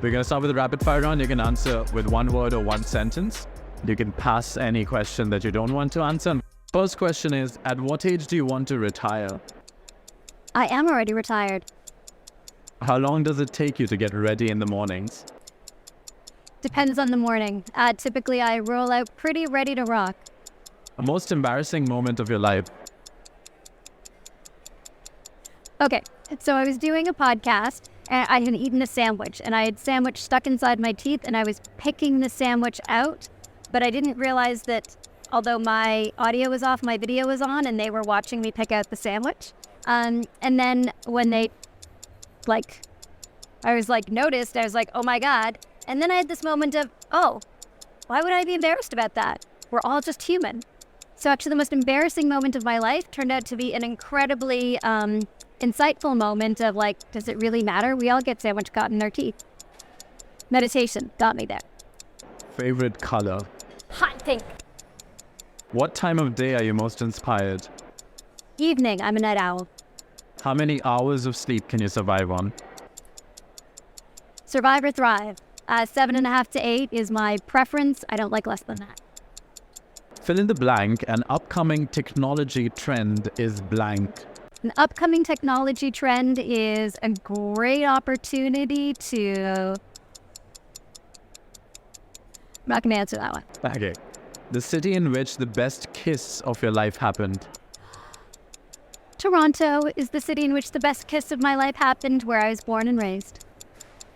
We're going to start with a rapid fire round. You can answer with one word or one sentence. You can pass any question that you don't want to answer. First question is, at what age do you want to retire? I am already retired. How long does it take you to get ready in the mornings? Depends on the morning. Typically, I roll out pretty ready to rock. A most embarrassing moment of your life? Okay, so I was doing a podcast, and I had eaten a sandwich, and I had sandwich stuck inside my teeth, and I was picking the sandwich out, but I didn't realize that although my audio was off, my video was on, and they were watching me pick out the sandwich. And then when they, noticed, I was like, oh my God. And then I had this moment of, oh, why would I be embarrassed about that? We're all just human. So actually the most embarrassing moment of my life turned out to be an incredibly insightful moment of does it really matter? We all get sandwich caught in our teeth. Meditation got me there. Favorite color? Hot pink. What time of day are you most inspired? Evening, I'm a night owl. How many hours of sleep can you survive on? Survive or thrive. 7.5 to 8 is my preference. I don't like less than that. Fill in the blank. An upcoming technology trend is blank. An upcoming technology trend is a great opportunity to... I'm not going to answer that one. Okay. The city in which the best kiss of your life happened. Toronto is the city in which the best kiss of my life happened, where I was born and raised.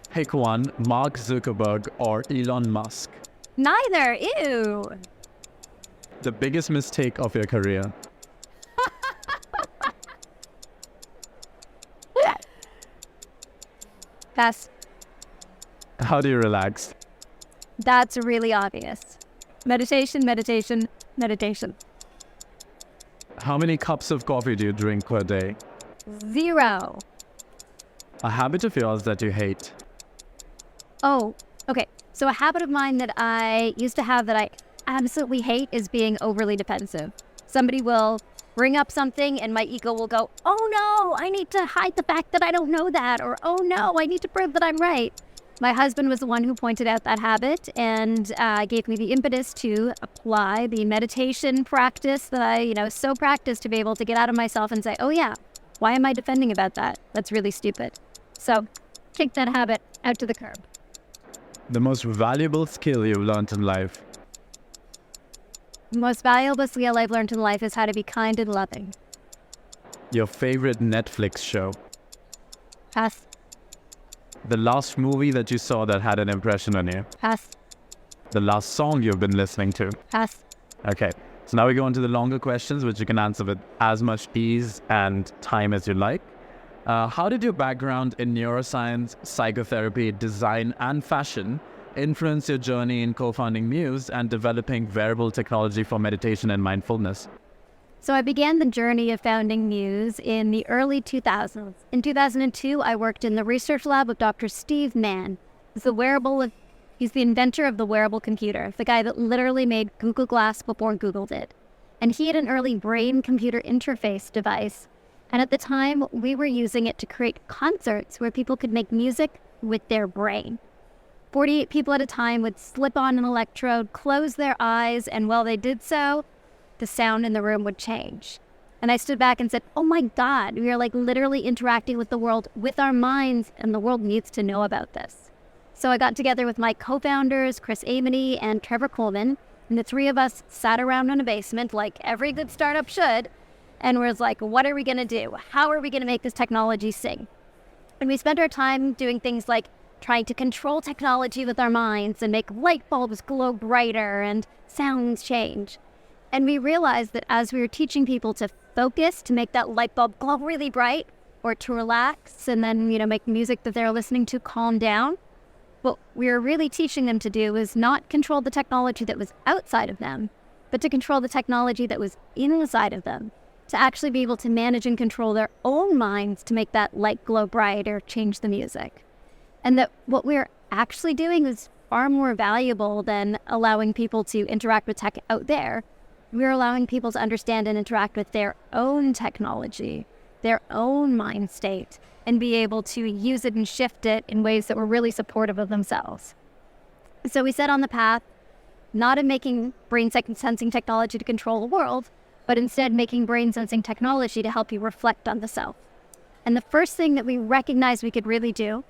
Pick one, Mark Zuckerberg or Elon Musk. Neither. Ew. The biggest mistake of your career. Pass. How do you relax? That's really obvious. Meditation, meditation, meditation. How many cups of coffee do you drink per day? 0. A habit of yours that you hate. Oh, okay. So a habit of mine that I used to have that I absolutely hate is being overly defensive. Somebody will bring up something and my ego will go, oh no, I need to hide the fact that I don't know that, or oh no, I need to prove that I'm right. My husband was the one who pointed out that habit and gave me the impetus to apply the meditation practice that I, so practiced to be able to get out of myself and say, oh yeah, why am I defending about that? That's really stupid. So kick that habit out to the curb. The most valuable skill you've learned in life. The most valuable skill I've learned in life is how to be kind and loving. Your favorite Netflix show. Pass. The last movie that you saw that had an impression on you. Pass. The last song you've been listening to. Pass. Okay, so now we go on to the longer questions, which you can answer with as much ease and time as you like. How did your background in neuroscience, psychotherapy, design, and fashion influence your journey in co-founding Muse and developing wearable technology for meditation and mindfulness? So I began the journey of founding Muse in the early 2000s. In 2002, I worked in the research lab with Dr. Steve Mann. He's the inventor of the wearable computer, the guy that literally made Google Glass before Google did. And he had an early brain-computer interface device. And at the time, we were using it to create concerts where people could make music with their brain. 48 people at a time would slip on an electrode, close their eyes, and while they did so, the sound in the room would change. And I stood back and said, oh my God, we are literally interacting with the world with our minds, and the world needs to know about this. So I got together with my co-founders, Chris Amity and Trevor Coleman, and the three of us sat around in a basement like every good startup should, and was like, what are we gonna do? How are we gonna make this technology sing? And we spent our time doing things like trying to control technology with our minds and make light bulbs glow brighter and sounds change. And we realized that as we were teaching people to focus, to make that light bulb glow really bright, or to relax and then, make music that they're listening to calm down, what we were really teaching them to do was not control the technology that was outside of them, but to control the technology that was inside of them, to actually be able to manage and control their own minds to make that light glow bright or change the music. And that what we're actually doing is far more valuable than allowing people to interact with tech out there. We're allowing people to understand and interact with their own technology. their own mind state and be able to use it and shift it in ways that were really supportive of themselves. So we set on the path, not of making brain sensing technology to control the world, but instead making brain sensing technology to help you reflect on the self. And the first thing that we recognized we could really do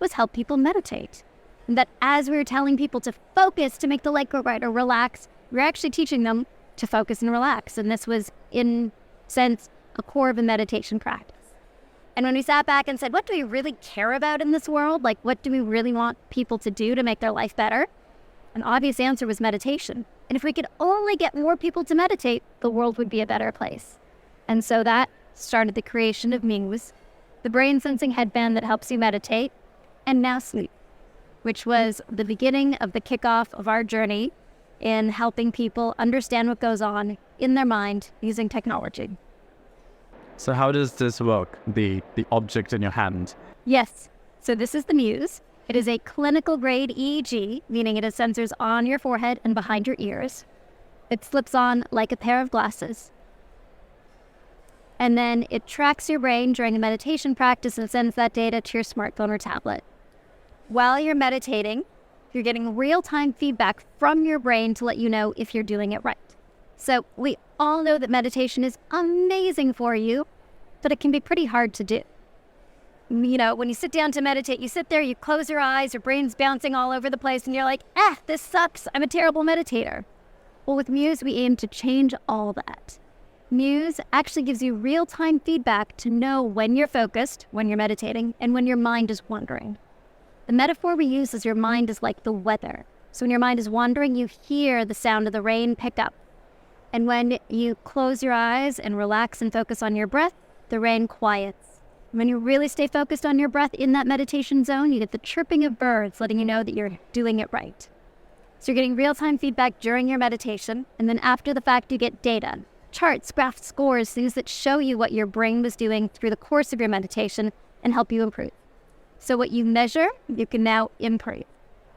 was help people meditate. And that as we were telling people to focus, to make the light go bright, or relax, we were actually teaching them to focus and relax. And this was, in sense, a core of a meditation practice. And when we sat back and said, what do we really care about in this world? Like, what do we really want people to do to make their life better? An obvious answer was meditation. And if we could only get more people to meditate, the world would be a better place. And so that started the creation of Muse, the brain sensing headband that helps you meditate, and now sleep, which was the beginning of the kickoff of our journey in helping people understand what goes on in their mind using technology. So how does this work, the object in your hand? Yes. So this is the Muse. It is a clinical grade EEG, meaning it has sensors on your forehead and behind your ears. It slips on like a pair of glasses. And then it tracks your brain during a meditation practice and sends that data to your smartphone or tablet. While you're meditating, you're getting real-time feedback from your brain to let you know if you're doing it right. So we all know that meditation is amazing for you, but it can be pretty hard to do. You know, when you sit down to meditate, you sit there, you close your eyes, your brain's bouncing all over the place, and you're like, this sucks, I'm a terrible meditator. Well, with Muse, we aim to change all that. Muse actually gives you real-time feedback to know when you're focused, when you're meditating, and when your mind is wandering. The metaphor we use is your mind is like the weather. So when your mind is wandering, you hear the sound of the rain pick up. And when you close your eyes and relax and focus on your breath, the rain quiets. When you really stay focused on your breath in that meditation zone, you get the chirping of birds letting you know that you're doing it right. So you're getting real-time feedback during your meditation, and then after the fact you get data, charts, graphs, scores, things that show you what your brain was doing through the course of your meditation and help you improve. So what you measure, you can now improve.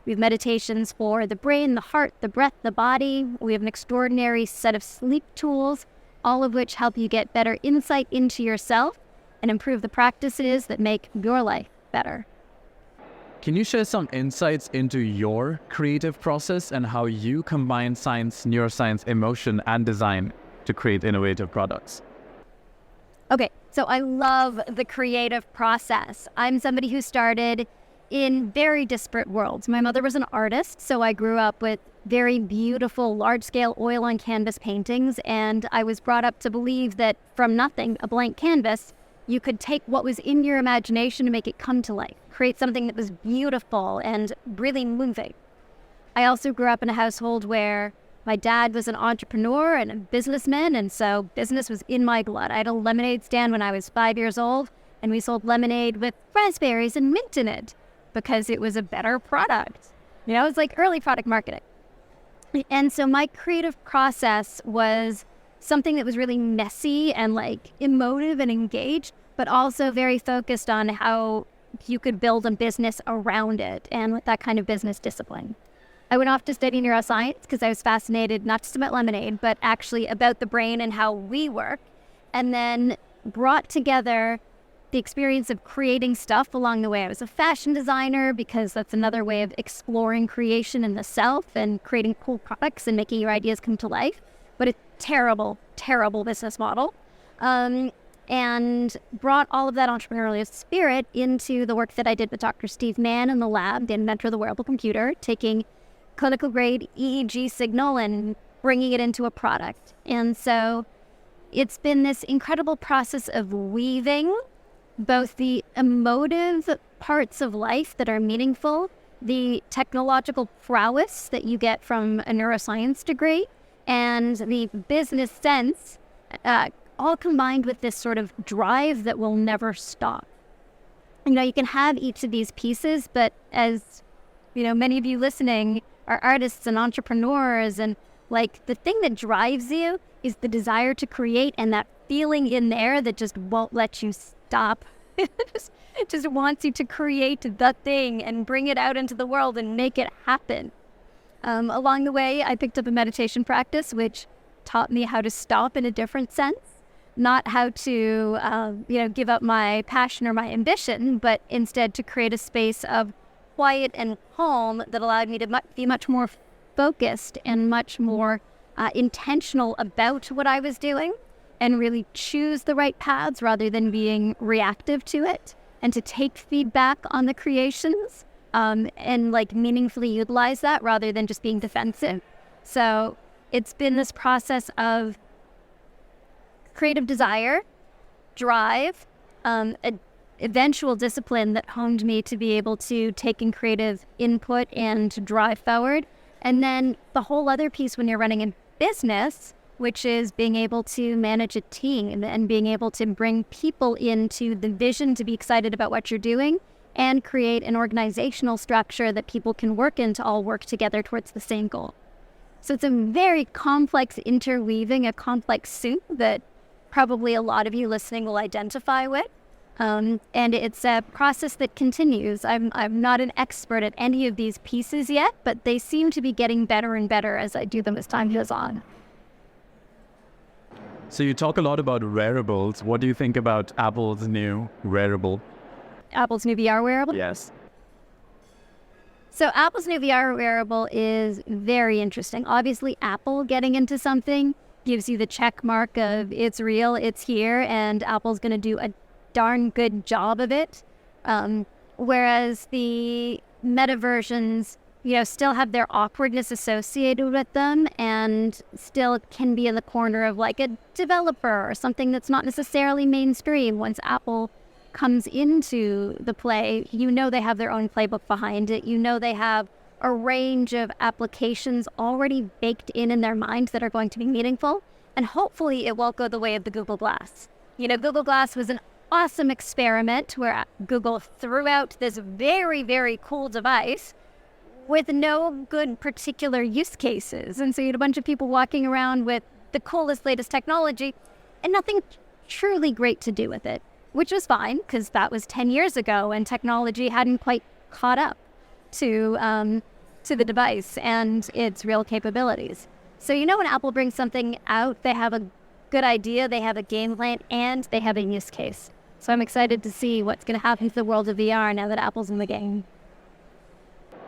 We have meditations for the brain, the heart, the breath, the body. We have an extraordinary set of sleep tools, all of which help you get better insight into yourself and improve the practices that make your life better. Can you share some insights into your creative process and how you combine science, neuroscience, emotion, and design to create innovative products? Okay, so I love the creative process. I'm somebody who started in very disparate worlds. My mother was an artist, so I grew up with very beautiful, large-scale oil on canvas paintings, and I was brought up to believe that from nothing, a blank canvas, you could take what was in your imagination and make it come to life, create something that was beautiful and really moving. I also grew up in a household where my dad was an entrepreneur and a businessman, and so business was in my blood. I had a lemonade stand when I was 5 years old, and we sold lemonade with raspberries and mint in it because it was a better product. You know, it was like early product marketing. And so my creative process was something that was really messy and like emotive and engaged, but also very focused on how you could build a business around it and with that kind of business discipline. I went off to study neuroscience because I was fascinated not just about lemonade, but actually about the brain and how we work, and then brought together the experience of creating stuff along the way. I was a fashion designer because that's another way of exploring creation in the self and creating cool products and making your ideas come to life, but a terrible, terrible business model. And brought all of that entrepreneurial spirit into the work that I did with Dr. Steve Mann in the lab, the inventor of the wearable computer, taking clinical grade EEG signal and bringing it into a product. And so it's been this incredible process of weaving both the emotive parts of life that are meaningful, the technological prowess that you get from a neuroscience degree, and the business sense, all combined with this sort of drive that will never stop. You know, you can have each of these pieces, but as you know, many of you listening are artists and entrepreneurs, and like the thing that drives you is the desire to create and that feeling in there that just won't let you stop. It just wants you to create the thing and bring it out into the world and make it happen. Along the way, I picked up a meditation practice, which taught me how to stop in a different sense. not how to, give up my passion or my ambition, but instead to create a space of quiet and calm that allowed me to be much more focused and much more intentional about what I was doing, and really choose the right paths rather than being reactive to it, and to take feedback on the creations and like meaningfully utilize that rather than just being defensive. So it's been this process of creative desire, drive, eventual discipline that honed me to be able to take in creative input and to drive forward. And then the whole other piece when you're running a business, which is being able to manage a team and being able to bring people into the vision to be excited about what you're doing and create an organizational structure that people can work in to all work together towards the same goal. So it's a very complex interweaving, a complex soup that probably a lot of you listening will identify with. And it's a process that continues. I'm not an expert at any of these pieces yet, but they seem to be getting better and better as I do them as time goes on. So you talk a lot about wearables. What do you think about Apple's new wearable? Apple's new VR wearable? Yes. So Apple's new VR wearable is very interesting. Obviously, Apple getting into something gives you the check mark of it's real, it's here, and Apple's going to do a darn good job of it. Whereas the meta versions, still have their awkwardness associated with them and still can be in the corner of like a developer or something that's not necessarily mainstream. Once Apple comes into the play, they have their own playbook behind it. They have a range of applications already baked in their minds that are going to be meaningful. And hopefully it won't go the way of the Google Glass. Google Glass was an awesome experiment where Google threw out this very, very cool device with no good particular use cases. And so you had a bunch of people walking around with the coolest, latest technology and nothing truly great to do with it, which was fine because that was 10 years ago and technology hadn't quite caught up to the device and its real capabilities. So when Apple brings something out, they have a good idea, they have a game plan, and they have a use case. So I'm excited to see what's going to happen to the world of VR now that Apple's in the game.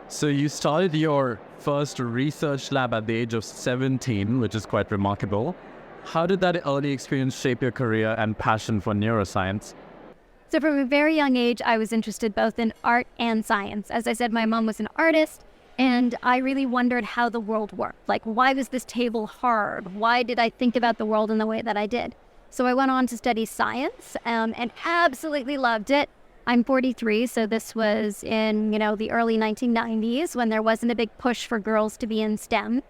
So you started your first research lab at the age of 17, which is quite remarkable. How did that early experience shape your career and passion for neuroscience? So from a very young age, I was interested both in art and science. As I said, my mom was an artist, and I really wondered how the world worked. Like, why was this table hard? Why did I think about the world in the way that I did? So I went on to study science and absolutely loved it. I'm 43, so this was in, the early 1990s when there wasn't a big push for girls to be in STEM.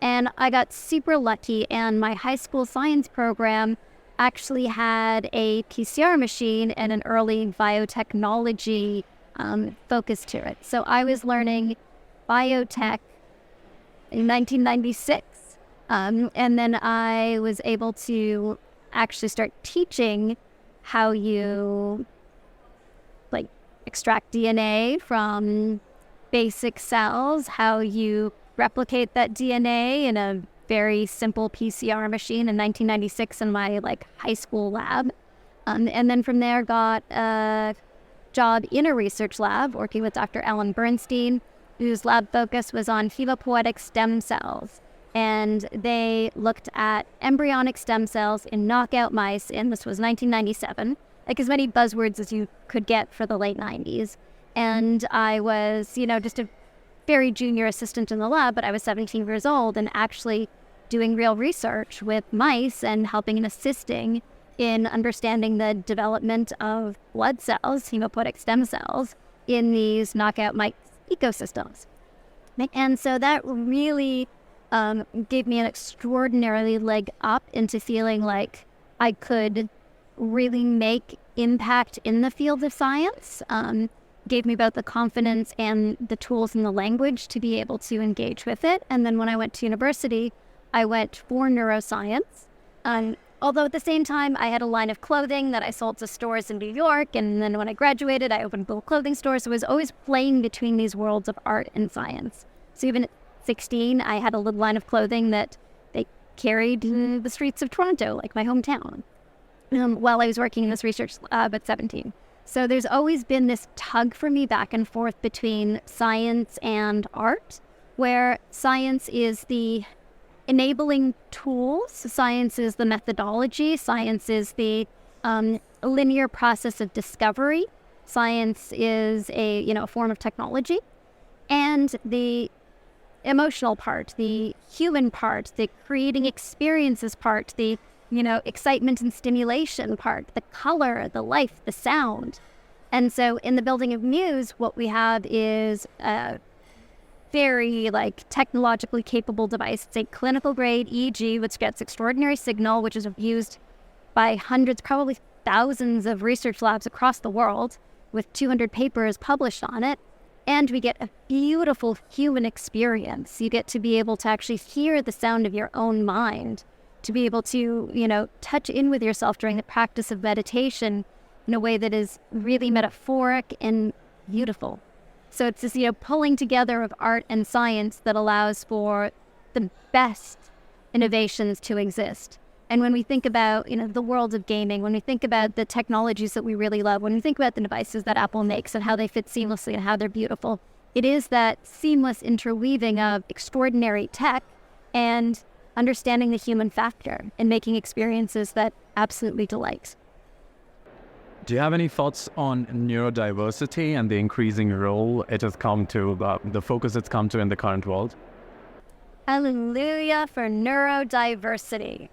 And I got super lucky, and my high school science program actually had a PCR machine and an early biotechnology focus to it. So I was learning biotech in 1996. And then I was able to actually start teaching how you extract DNA from basic cells, how you replicate that DNA in a very simple PCR machine in 1996 in my high school lab. And then from there got a job in a research lab working with Dr. Ellen Bernstein, whose lab focus was on hematopoietic stem cells. And they looked at embryonic stem cells in knockout mice, and this was 1997, as many buzzwords as you could get for the late 90s. And I was, just a very junior assistant in the lab, but I was 17 years old and actually doing real research with mice and helping and assisting in understanding the development of blood cells, hematopoietic stem cells, in these knockout mice ecosystems. And so that really gave me an extraordinarily leg up into feeling like I could really make impact in the field of science. Gave me both the confidence and the tools and the language to be able to engage with it. And then when I went to university, I went for neuroscience. Although at the same time, I had a line of clothing that I sold to stores in New York. And then when I graduated, I opened a little clothing store. So I was always playing between these worlds of art and science. So even at 16, I had a little line of clothing that they carried in the streets of Toronto, like my hometown. while I was working in this research lab at 17. So there's always been this tug for me back and forth between science and art, where science is the enabling tools, science is the methodology, science is the linear process of discovery, science is a form of technology, and the emotional part, the human part, the creating experiences part, the excitement and stimulation part, the color, the life, the sound. And so in the building of Muse, what we have is a very technologically capable device. It's a clinical grade EEG, which gets extraordinary signal, which is used by hundreds, probably thousands of research labs across the world with 200 papers published on it. And we get a beautiful human experience. You get to be able to actually hear the sound of your own mind, to be able to, touch in with yourself during the practice of meditation in a way that is really metaphoric and beautiful. So it's this, pulling together of art and science that allows for the best innovations to exist. And when we think about, the world of gaming, when we think about the technologies that we really love, when we think about the devices that Apple makes and how they fit seamlessly and how they're beautiful, it is that seamless interweaving of extraordinary tech and understanding the human factor and making experiences that absolutely delight. Do you have any thoughts on neurodiversity and the increasing role it has come to, the focus it's come to in the current world? Hallelujah for neurodiversity.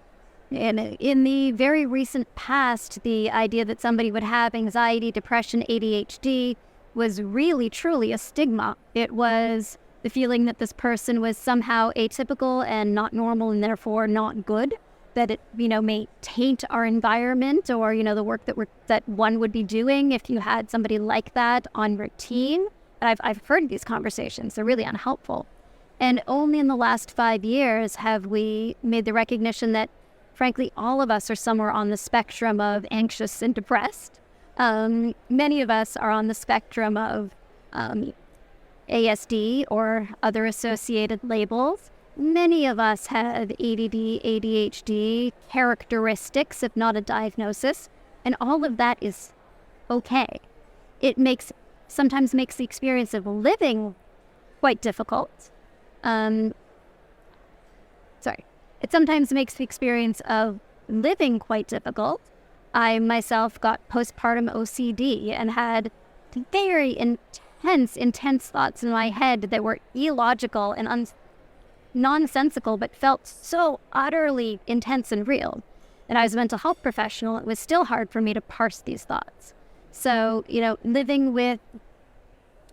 In the very recent past, the idea that somebody would have anxiety, depression, ADHD was really, truly a stigma. It was the feeling that this person was somehow atypical and not normal and therefore not good, that it, may taint our environment or, the work that one would be doing if you had somebody like that on your team. And I've heard these conversations. They're really unhelpful. And only in the last 5 years have we made the recognition that, frankly, all of us are somewhere on the spectrum of anxious and depressed. Many of us are on the spectrum of ASD or other associated labels. Many of us have ADD, ADHD characteristics, if not a diagnosis, and all of that is okay. It sometimes makes the experience of living quite difficult. It sometimes makes the experience of living quite difficult. I myself got postpartum OCD and had very intense thoughts in my head that were illogical and nonsensical, but felt so utterly intense and real. And I was a mental health professional. It was still hard for me to parse these thoughts. So, living with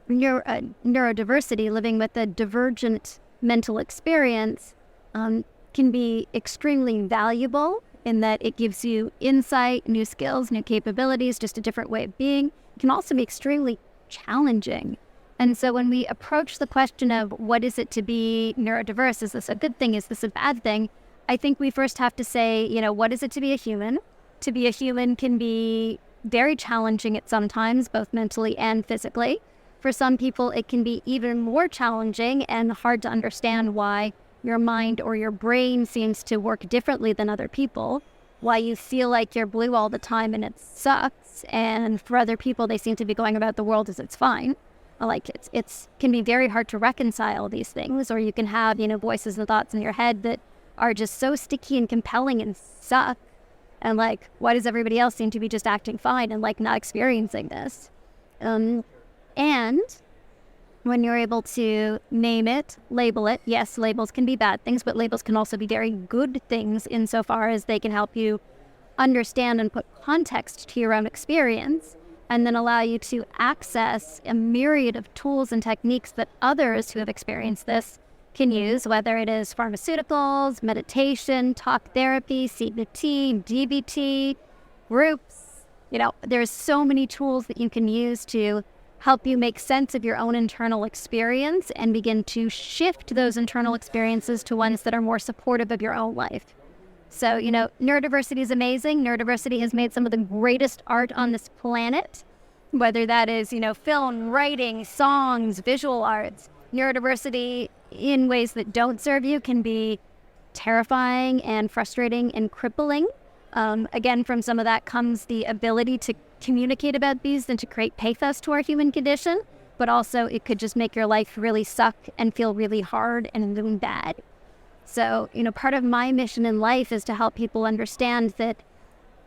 neurodiversity, living with a divergent mental experience can be extremely valuable in that it gives you insight, new skills, new capabilities, just a different way of being. It can also be extremely challenging. And so when we approach the question of what is it to be neurodiverse, is this a good thing, is this a bad thing, I think we first have to say, what is it to be a human? To be a human can be very challenging at some times, both mentally and physically. For some people, it can be even more challenging and hard to understand why your mind or your brain seems to work differently than other people, why you feel like you're blue all the time and it sucks, and for other people, they seem to be going about the world as it's fine. It can be very hard to reconcile these things, or you can have, voices and thoughts in your head that are just so sticky and compelling and suck. And why does everybody else seem to be just acting fine and not experiencing this? And when you're able to name it, label it, yes, labels can be bad things, but labels can also be very good things insofar as they can help you understand and put context to your own experience, and then allow you to access a myriad of tools and techniques that others who have experienced this can use, whether it is pharmaceuticals, meditation, talk therapy, CNET, DBT, groups. There's so many tools that you can use to help you make sense of your own internal experience and begin to shift those internal experiences to ones that are more supportive of your own life. So, neurodiversity is amazing. Neurodiversity has made some of the greatest art on this planet, whether that is, film, writing, songs, visual arts. Neurodiversity in ways that don't serve you can be terrifying and frustrating and crippling. Again, from some of that comes the ability to communicate about these and to create pathos to our human condition, but also it could just make your life really suck and feel really hard and doing bad. So, part of my mission in life is to help people understand that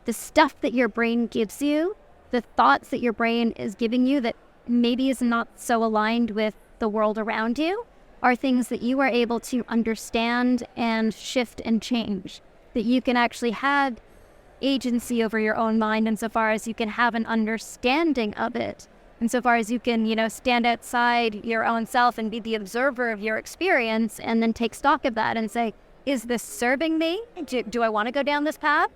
the stuff that your brain gives you, the thoughts that your brain is giving you that maybe is not so aligned with the world around you, are things that you are able to understand and shift and change. That you can actually have agency over your own mind insofar as you can have an understanding of it. Insofar as you can, stand outside your own self and be the observer of your experience and then take stock of that and say, is this serving me? Do I want to go down this path?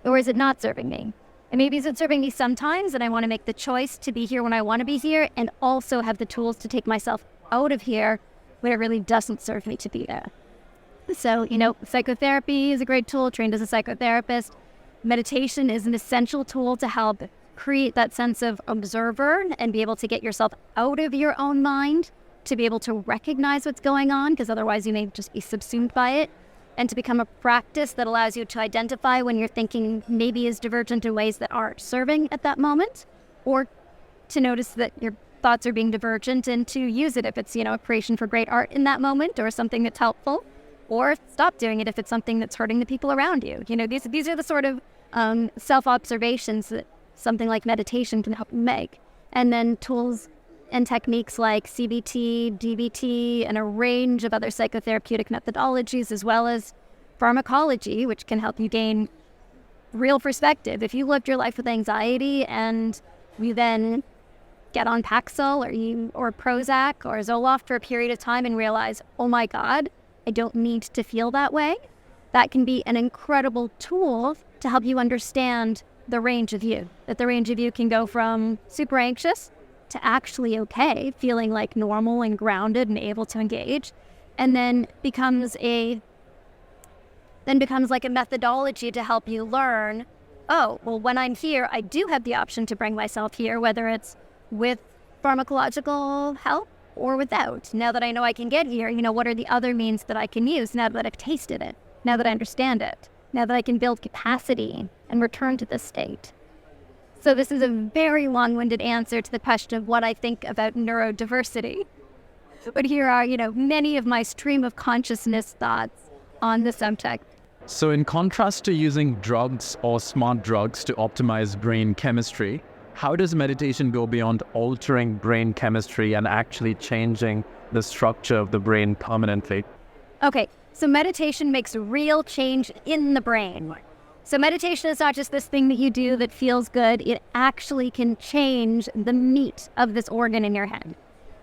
Or is it not serving me? And maybe is it serving me sometimes and I want to make the choice to be here when I want to be here and also have the tools to take myself out of here when it really doesn't serve me to be there. So, psychotherapy is a great tool, trained as a psychotherapist. Meditation is an essential tool to help create that sense of observer and be able to get yourself out of your own mind, to be able to recognize what's going on, because otherwise you may just be subsumed by it, and to become a practice that allows you to identify when your thinking maybe is divergent in ways that aren't serving at that moment, or to notice that your thoughts are being divergent and to use it if it's, a creation for great art in that moment or something that's helpful, or stop doing it if it's something that's hurting the people around you. These are the sort of self-observations that something like meditation can help you make. And then tools and techniques like CBT, DBT, and a range of other psychotherapeutic methodologies, as well as pharmacology, which can help you gain real perspective. If you lived your life with anxiety and you then get on Paxil or Prozac or Zoloft for a period of time and realize, oh my God, I don't need to feel that way, that can be an incredible tool to help you understand the range of you. That the range of you can go from super anxious to actually okay, feeling like normal and grounded and able to engage, and then becomes like a methodology to help you learn, oh, well, when I'm here, I do have the option to bring myself here, whether it's with pharmacological help or without. Now that I know I can get here, what are the other means that I can use now that I've tasted it, now that I understand it, now that I can build capacity and return to this state. So this is a very long-winded answer to the question of what I think about neurodiversity. But here are, many of my stream of consciousness thoughts on the subject. So in contrast to using drugs or smart drugs to optimize brain chemistry, how does meditation go beyond altering brain chemistry and actually changing the structure of the brain permanently? Okay, so meditation makes real change in the brain. So meditation is not just this thing that you do that feels good. It actually can change the meat of this organ in your head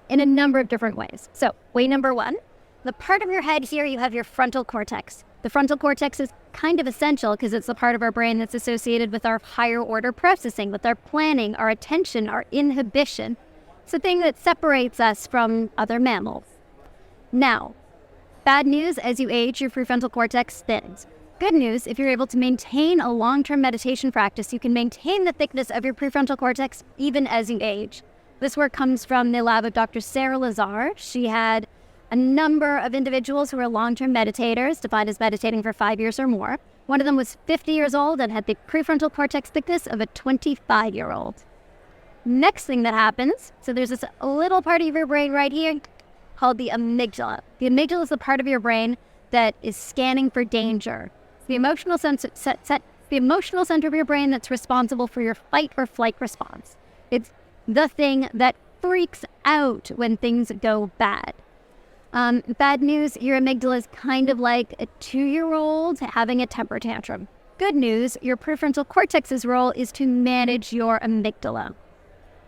in a number of different ways. So way number one, the part of your head here, you have your frontal cortex. The frontal cortex is kind of essential because it's the part of our brain that's associated with our higher order processing, with our planning, our attention, our inhibition. It's the thing that separates us from other mammals. Now, bad news, as you age, your prefrontal cortex thins. Good news, if you're able to maintain a long-term meditation practice, you can maintain the thickness of your prefrontal cortex even as you age. This work comes from the lab of Dr. Sarah Lazar. She had a number of individuals who were long-term meditators, defined as meditating for 5 years or more. One of them was 50 years old and had the prefrontal cortex thickness of a 25-year-old. Next thing that happens, so there's this little part of your brain right here called the amygdala. The amygdala is the part of your brain that is scanning for danger. The emotional center of your brain that's responsible for your fight or flight response. It's the thing that freaks out when things go bad. Bad news, your amygdala is kind of like a 2-year-old having a temper tantrum. Good news, your prefrontal cortex's role is to manage your amygdala.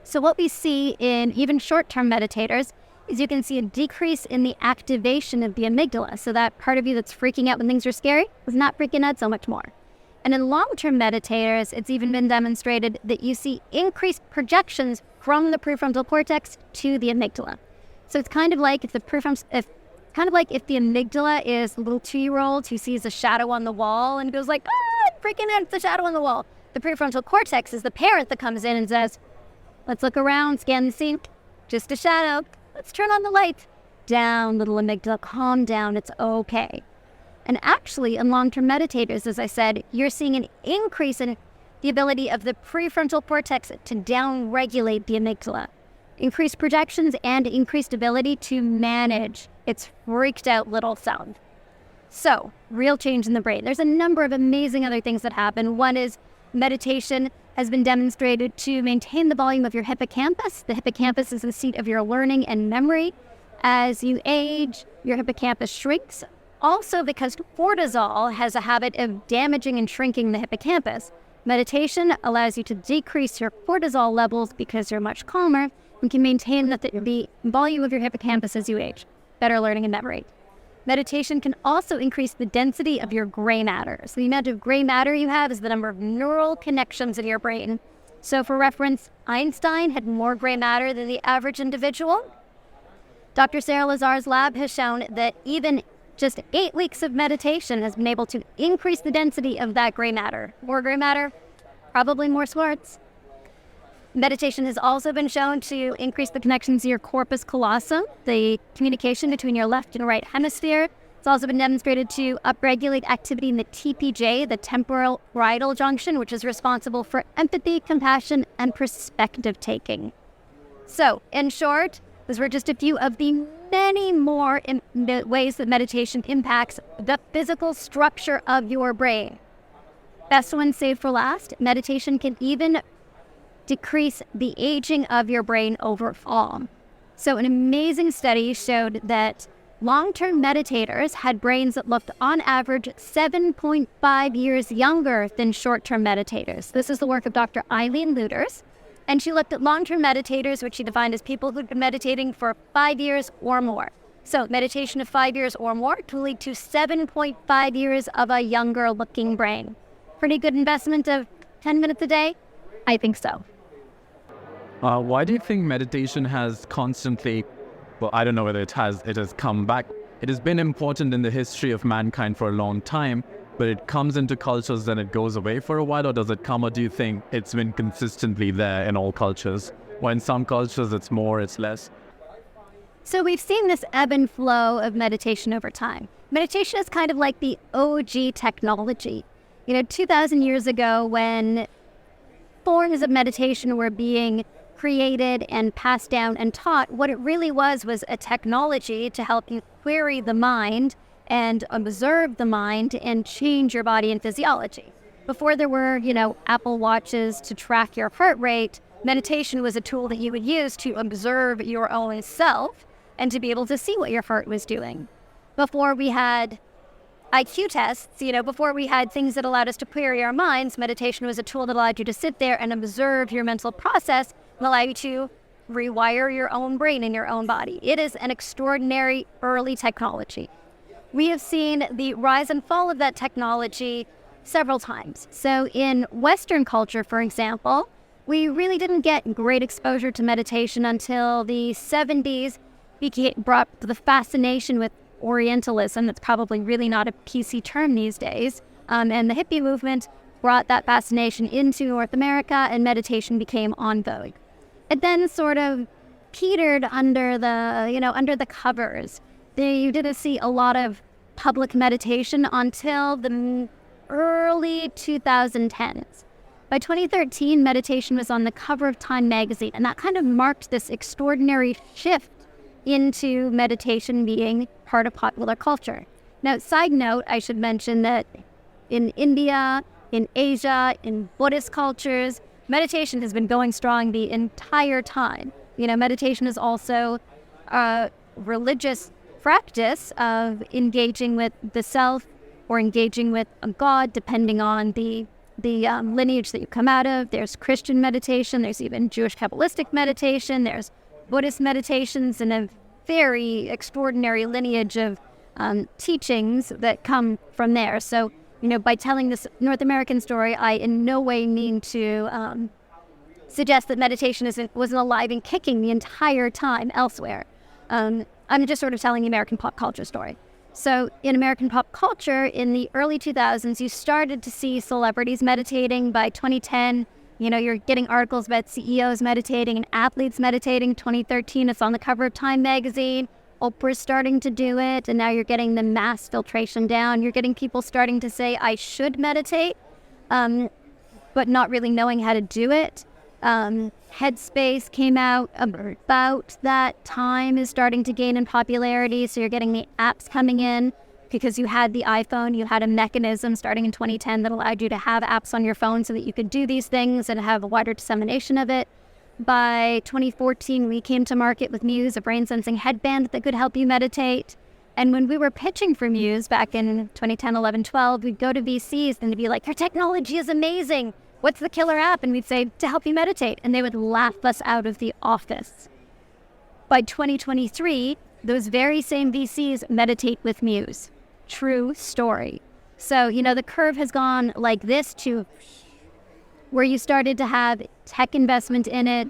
So what we see in even short-term meditators is you can see a decrease in the activation of the amygdala. So that part of you that's freaking out when things are scary is not freaking out so much more. And in long-term meditators, it's even been demonstrated that you see increased projections from the prefrontal cortex to the amygdala. So it's kind of like if the amygdala is a little 2-year-old who sees a shadow on the wall and goes like, ah, I'm freaking out, it's a shadow on the wall. The prefrontal cortex is the parent that comes in and says, let's look around, scan the scene, just a shadow. Let's turn on the lights. Down, little amygdala, calm down, it's okay. And actually, in long-term meditators, as I said, you're seeing an increase in the ability of the prefrontal cortex to down-regulate the amygdala, increased projections, and increased ability to manage its freaked-out little self. So, real change in the brain. There's a number of amazing other things that happen. One is meditation has been demonstrated to maintain the volume of your hippocampus. The hippocampus is the seat of your learning and memory. As you age, your hippocampus shrinks. Also, because cortisol has a habit of damaging and shrinking the hippocampus, meditation allows you to decrease your cortisol levels because you're much calmer and can maintain the volume of your hippocampus as you age. Better learning and memory. Meditation can also increase the density of your gray matter. So the amount of gray matter you have is the number of neural connections in your brain. So for reference, Einstein had more gray matter than the average individual. Dr. Sarah Lazar's lab has shown that even just 8 weeks of meditation has been able to increase the density of that gray matter. More gray matter, probably more smarts. Meditation has also been shown to increase the connections to your corpus callosum, the communication between your left and right hemisphere. It's also been demonstrated to upregulate activity in the TPJ, the temporal parietal junction, which is responsible for empathy, compassion, and perspective taking. So, in short, those were just a few of the many more ways that meditation impacts the physical structure of your brain. Best one saved for last, meditation can even decrease the aging of your brain overall. So an amazing study showed that long-term meditators had brains that looked on average 7.5 years younger than short-term meditators. This is the work of Dr. Eileen Leadersh, and she looked at long-term meditators, which she defined as people who'd been meditating for 5 years or more. So meditation of 5 years or more can lead to 7.5 years of a younger-looking brain. Pretty good investment of 10 minutes a day? I think so. Why do you think meditation has constantly, well, I don't know whether it has come back. It has been important in the history of mankind for a long time, but it comes into cultures then it goes away for a while, or does it come, or do you think it's been consistently there in all cultures? Or in some cultures it's more, it's less? So we've seen this ebb and flow of meditation over time. Meditation is kind of like the OG technology. 2,000 years ago when forms of meditation were being created and passed down and taught, what it really was a technology to help you query the mind and observe the mind and change your body and physiology. Before there were, Apple Watches to track your heart rate, meditation was a tool that you would use to observe your own self and to be able to see what your heart was doing. Before we had IQ tests, before we had things that allowed us to query our minds, meditation was a tool that allowed you to sit there and observe your mental process and allow you to rewire your own brain and your own body. It is an extraordinary early technology. We have seen the rise and fall of that technology several times. So in Western culture, for example, we really didn't get great exposure to meditation until the 70s brought the fascination with Orientalism. That's probably really not a PC term these days. And the hippie movement brought that fascination into North America, and meditation became on vogue. It then sort of petered under the covers. You didn't see a lot of public meditation until the early 2010s. By 2013, meditation was on the cover of Time magazine, and that kind of marked this extraordinary shift into meditation being part of popular culture. Now, side note, I should mention that in India, in Asia, in Buddhist cultures, meditation has been going strong the entire time. Meditation is also a religious practice of engaging with the self or engaging with a god, depending on the lineage that you come out of. There's Christian meditation, there's even Jewish Kabbalistic meditation, there's Buddhist meditations, and a very extraordinary lineage of teachings that come from there. So, by telling this North American story, I in no way mean to suggest that meditation wasn't alive and kicking the entire time elsewhere. I'm just sort of telling the American pop culture story. So in American pop culture, in the early 2000s, you started to see celebrities meditating. By 2010, you're getting articles about CEOs meditating and athletes meditating. 2013, it's on the cover of Time magazine. Oprah's starting to do it, and now you're getting the mass filtration down. You're getting people starting to say, I should meditate, but not really knowing how to do it. Headspace came out about that time, is starting to gain in popularity. So you're getting the apps coming in because you had the iPhone, you had a mechanism starting in 2010 that allowed you to have apps on your phone so that you could do these things and have a wider dissemination of it. By 2014, we came to market with Muse, a brain sensing headband that could help you meditate. And when we were pitching for Muse back in 2010, 11, 12, we'd go to VCs and they'd be like, your technology is amazing. What's the killer app? And we'd say, to help you meditate. And they would laugh us out of the office. By 2023, those very same VCs meditate with Muse. True story. So, the curve has gone like this to where you started to have tech investment in it.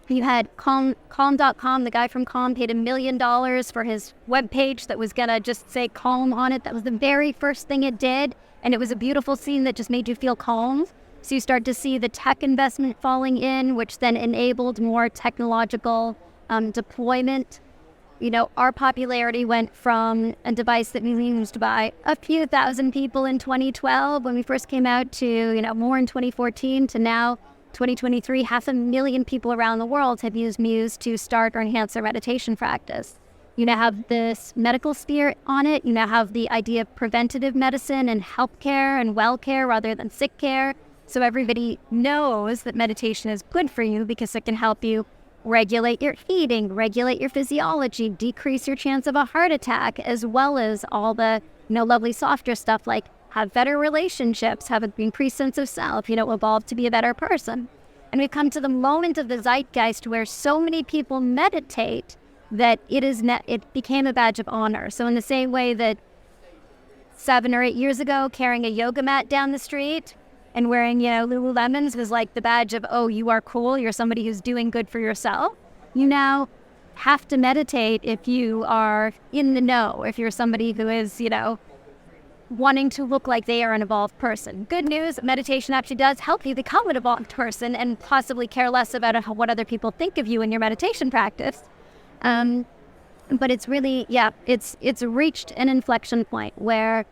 You had Calm.com, the guy from Calm paid $1 million for his webpage that was going to just say calm on it. That was the very first thing it did. And it was a beautiful scene that just made you feel calm. So you start to see the tech investment falling in, which then enabled more technological deployment. Our popularity went from a device that we used by a few thousand people in 2012 when we first came out to, more in 2014 to now 2023, 500,000 people around the world have used Muse to start or enhance their meditation practice. You now have this medical sphere on it. You now have the idea of preventative medicine and healthcare and well care rather than sick care. So everybody knows that meditation is good for you because it can help you regulate your eating, regulate your physiology, decrease your chance of a heart attack, as well as all the, lovely softer stuff like have better relationships, have an increased sense of self, evolve to be a better person. And we've come to the moment of the zeitgeist where so many people meditate that it became a badge of honor. So in the same way that 7 or 8 years ago, carrying a yoga mat down the street and wearing, Lululemons was like the badge of, oh, you are cool, you're somebody who's doing good for yourself. You now have to meditate if you are in the know, if you're somebody who is, wanting to look like they are an evolved person. Good news, meditation actually does help you become an evolved person and possibly care less about what other people think of you in your meditation practice. But it's really, it's reached an inflection point where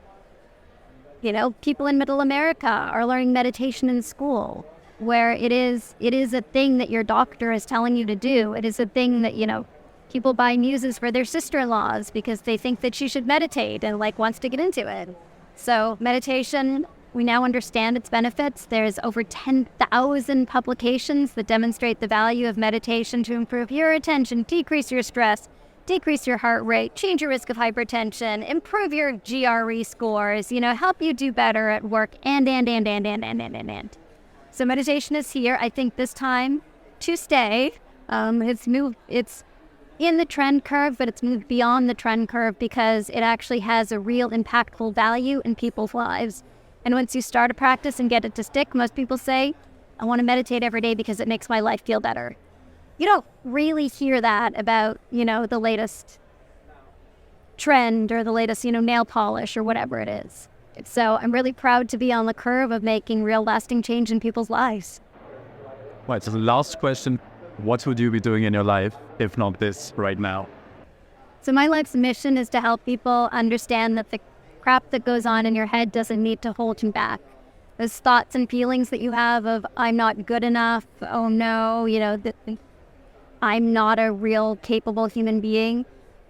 people in middle America are learning meditation in school, where it is a thing that your doctor is telling you to do. It is a thing that, people buy muses for their sister-in-laws because they think that she should meditate and wants to get into it. So meditation, we now understand its benefits. There's over 10,000 publications that demonstrate the value of meditation to improve your attention, decrease your stress, decrease your heart rate, change your risk of hypertension, improve your GRE scores, help you do better at work, and. So meditation is here, I think this time, to stay. It's in the trend curve, but it's moved beyond the trend curve because it actually has a real impactful value in people's lives. And once you start a practice and get it to stick, most people say, I want to meditate every day because it makes my life feel better. You don't really hear that about, the latest trend or the latest, nail polish or whatever it is. So I'm really proud to be on the curve of making real lasting change in people's lives. Right, so the last question, what would you be doing in your life if not this right now? So my life's mission is to help people understand that the crap that goes on in your head doesn't need to hold you back. Those thoughts and feelings that you have of, I'm not good enough, oh no, I'm not a real capable human being.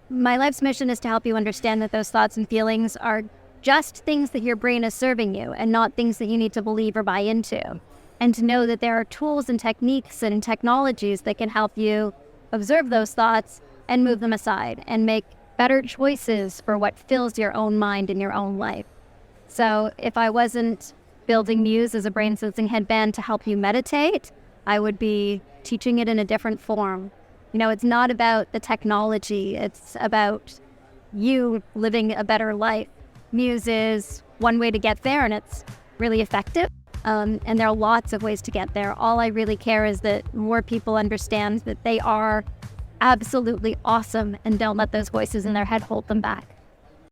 My life's mission is to help you understand that those thoughts and feelings are just things that your brain is serving you and not things that you need to believe or buy into. And to know that there are tools and techniques and technologies that can help you observe those thoughts and move them aside and make better choices for what fills your own mind and your own life. So if I wasn't building Muse as a brain sensing headband to help you meditate, I would be teaching it in a different form. It's not about the technology, it's about you living a better life. Muse is one way to get there, and it's really effective. And there are lots of ways to get there. All I really care is that more people understand that they are absolutely awesome and don't let those voices in their head hold them back.